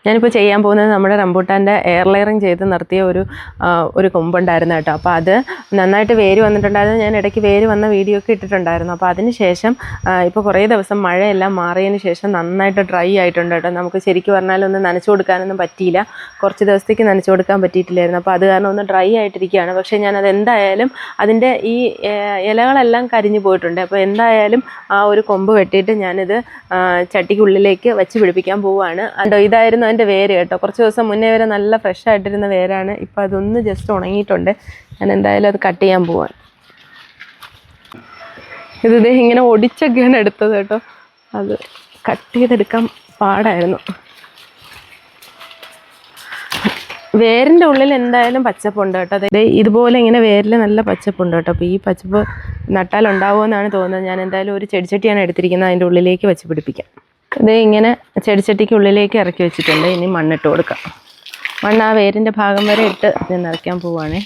ഞാനിപ്പോൾ ചെയ്യാൻ പോകുന്നത് നമ്മുടെ റംബൂട്ടാൻ്റെ എയർ ലെയറിങ് ചെയ്ത് നിർത്തിയ ഒരു കൊമ്പുണ്ടായിരുന്നു കേട്ടോ. അപ്പോൾ അത് നന്നായിട്ട് വേര് വന്നിട്ടുണ്ടായിരുന്നു. ഞാൻ ഇടയ്ക്ക് വേര് വന്ന വീഡിയോ ഒക്കെ ഇട്ടിട്ടുണ്ടായിരുന്നു. അപ്പോൾ അതിന് ശേഷം ഇപ്പോൾ കുറേ ദിവസം മഴയെല്ലാം മാറിയതിന് ശേഷം നന്നായിട്ട് ഡ്രൈ ആയിട്ടുണ്ട് കേട്ടോ. നമുക്ക് ശരിക്കും പറഞ്ഞാൽ ഒന്ന് നനച്ചു കൊടുക്കാനൊന്നും പറ്റിയില്ല. കുറച്ച് ദിവസത്തേക്ക് നനച്ചു കൊടുക്കാൻ പറ്റിയിട്ടില്ലായിരുന്നു. അപ്പോൾ അത് കാരണം ഒന്ന് ഡ്രൈ ആയിട്ടിരിക്കുകയാണ്. പക്ഷേ ഞാനത് എന്തായാലും അതിൻ്റെ ഈ ഇലകളെല്ലാം കരിഞ്ഞു പോയിട്ടുണ്ട്. അപ്പോൾ എന്തായാലും ആ ഒരു കൊമ്പ് വെട്ടിയിട്ട് ഞാനിത് ചട്ടിക്കുള്ളിലേക്ക് വെച്ച് പിടിപ്പിക്കാൻ പോവുകയാണ്. ഇതായിരുന്നു എൻ്റെ വേര് കേട്ടോ. കുറച്ച് ദിവസം മുന്നേ വരെ നല്ല ഫ്രഷ് ആയിട്ടിരുന്ന വേരാണ്. ഇപ്പോൾ അതൊന്ന് ജസ്റ്റ് ഉണങ്ങിയിട്ടുണ്ട്. ഞാൻ എന്തായാലും അത് കട്ട് ചെയ്യാൻ പോവാണ്. ഇത് ഇങ്ങനെ ഒടിച്ചൊക്കെയാണ് എടുത്തത് കേട്ടോ. അത് കട്ട് ചെയ്തെടുക്കാൻ പാടായിരുന്നു. വേരിൻ്റെ ഉള്ളിൽ എന്തായാലും പച്ചപ്പുണ്ട് കേട്ടോ. അതെ ഇതുപോലെ ഇങ്ങനെ വേരിൽ നല്ല പച്ചപ്പുണ്ട് കേട്ടോ. അപ്പോൾ ഈ പച്ചപ്പ് നട്ടാലുണ്ടാവുമോ എന്നാണ് തോന്നുന്നത്. ഞാൻ എന്തായാലും ഒരു ചെടിച്ചട്ടിയാണ് എടുത്തിരിക്കുന്നത്. അതിൻ്റെ ഉള്ളിലേക്ക് വെച്ച് പിടിപ്പിക്കാം. ഇങ്ങനെ ചെടിച്ചട്ടിക്ക് ഉള്ളിലേക്ക് ഇറക്കി വെച്ചിട്ടുണ്ട്. ഇനി മണ്ണിട്ട് കൊടുക്കാം. മണ്ണ് ആ വേരിൻ്റെ ഭാഗം വരെ ഇട്ട് നിറയ്ക്കാൻ പോവുകയാണേ.